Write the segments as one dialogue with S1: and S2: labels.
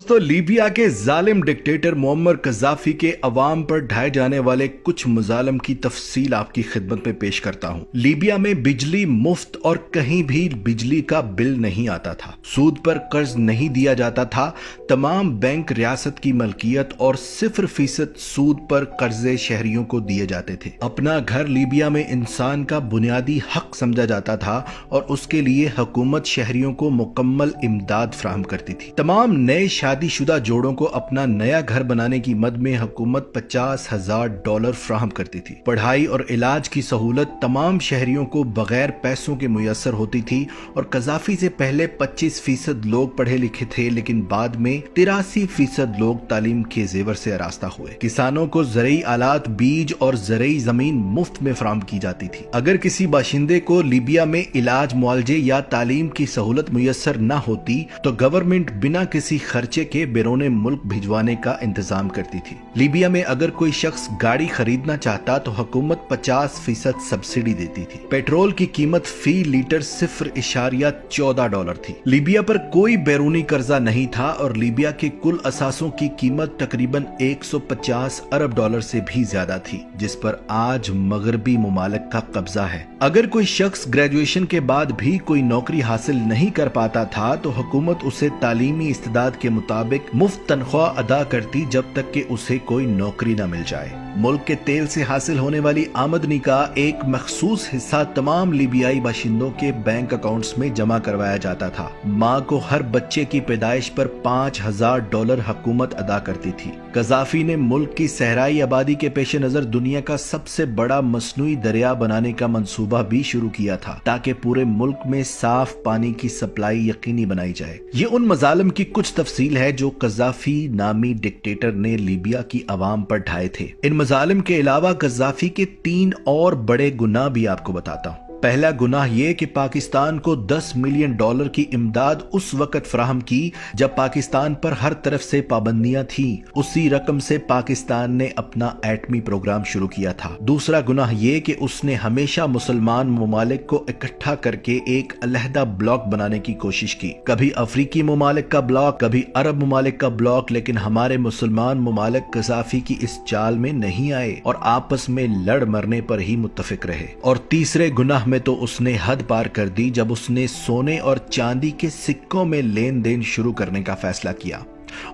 S1: तो लीबिया के जालिम डिक्टेटर मुअम्मर कज़ाफ़ी के अवाम पर ढाए जाने वाले कुछ मुजालम की तफसील आपकी खिदमत में पेश करता हूँ। लीबिया में बिजली मुफ्त और कहीं भी बिजली का बिल नहीं आता था। सूद पर कर्ज नहीं दिया जाता था। तमाम बैंक रियासत की मलकियत और 0% सूद पर कर्जे शहरियों को दिए जाते थे। अपना घर लीबिया में इंसान का बुनियादी हक समझा जाता था और उसके लिए हुकूमत शहरियों को मुकम्मल इमदाद फराहम करती थी। तमाम नए शादीशुदा जोड़ों को अपना नया घर बनाने की मद में हुकूमत $50,000 फ्राहम करती थी। पढ़ाई और इलाज की सहूलत तमाम शहरियों को बगैर पैसों के मुयस्सर होती थी और कज़ाफ़ी से पहले 25% लोग पढ़े लिखे थे, लेकिन बाद में 83% लोग तालीम के जेवर से आरास्ता हुए। किसानों को ज़रूरी आलात, बीज और ज़रूरी जमीन मुफ्त में फराहम की जाती थी। अगर किसी बाशिंदे को लीबिया में इलाज, मुआलजे या तालीम की सहूलत मुयस्सर न होती तो गवर्नमेंट बिना किसी खर्चे के बैरूने मुल्क भिजवाने का इंतजाम करती थी। लीबिया में अगर कोई शख्स गाड़ी खरीदना चाहता तो हुकूमत 50% सब्सिडी देती थी। पेट्रोल की कीमत फी लीटर $0.14 थी। लीबिया पर कोई बैरूनी कर्जा नहीं था और लीबिया के कुल असासों की कीमत तकरीबन $150 अरब से भी ज्यादा थी, जिस पर आज मगरबी मुमालिक का कब्जा है। अगर कोई शख्स ग्रेजुएशन के बाद भी कोई नौकरी हासिल नहीं कर पाता था तो हुकूमत उसे तालीमी इस्तिदाद के मुताबिक मुफ्त तनख्वाह अदा करती जब तक कि उसे कोई नौकरी न मिल जाए। मुल्क के तेल से हासिल होने वाली आमदनी का एक मखसूस हिस्सा तमाम लीबियाई बाशिंदों के बैंक अकाउंट्स में जमा करवाया जाता था। माँ को हर बच्चे की पैदाइश पर $5,000 हुकूमत अदा करती थी। कज़ाफ़ी ने मुल्क की सहराई आबादी के पेश नजर दुनिया का सबसे बड़ा मसनूई दरिया बनाने का मंसूबा भी शुरू किया था ताकि पूरे मुल्क में साफ पानी की सप्लाई यकीनी बनाई जाए। ये उन मजालिम की कुछ तफसील है जो कज़ाफ़ी नामी डिक्टेटर ने लीबिया की आवाम पर ढाए थे। इन मजालिम के अलावा कज़ाफ़ी के 3 और बड़े गुनाह भी आपको बताता हूँ। पहला गुनाह यह कि पाकिस्तान को $10 मिलियन की इमदाद उस वक्त फराहम की जब पाकिस्तान पर हर तरफ से पाबंदियां थी। उसी रकम से पाकिस्तान ने अपना एटमी प्रोग्राम शुरू किया था। दूसरा गुनाह यह कि उसने हमेशा मुसलमान ममालिक को इकट्ठा करके एक अलहदा ब्लॉक बनाने की कोशिश की। कभी अफ्रीकी ममालिक का ब्लॉक, कभी अरब ममालिक का ब्लॉक, लेकिन हमारे मुसलमान ममालिक कज़ाफ़ी की इस चाल में नहीं आए और आपस में लड़ मरने पर ही मुत्तफिक रहे। और तीसरे गुनाह में तो उसने हद पार कर दी जब उसने सोने और चांदी के सिक्कों में लेन देन शुरू करने का फैसला किया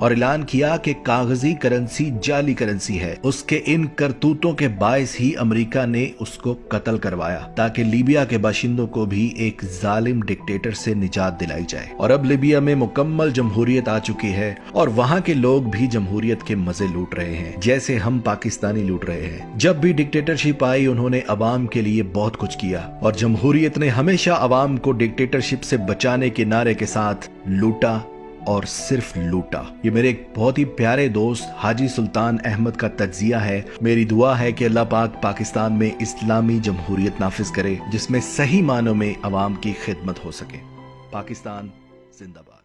S1: और ऐलान किया कि कागजी करेंसी जाली करेंसी है। उसके इन करतूतों के बायस ही अमेरिका ने उसको कत्ल करवाया ताकि लीबिया के बाशिंदों को भी एक जालिम डिक्टेटर से निजात दिलाई जाए। और अब लीबिया में मुकम्मल जमहूरियत आ चुकी है और वहाँ के लोग भी जमहूरियत के मजे लूट रहे हैं जैसे हम पाकिस्तानी लूट रहे हैं। जब भी डिक्टेटरशिप आई उन्होंने अवाम के लिए बहुत कुछ किया और जमहूरियत ने हमेशा अवाम को डिक्टेटरशिप से बचाने के नारे के साथ लूटा और सिर्फ लूटा। ये मेरे एक बहुत ही प्यारे दोस्त हाजी सुल्तान अहमद का तज्जिया है। मेरी दुआ है कि अल्लाह पाक पाकिस्तान में इस्लामी जमहूरियत नाफिज करे जिसमें सही मानों में अवाम की खिदमत हो सके। पाकिस्तान जिंदाबाद।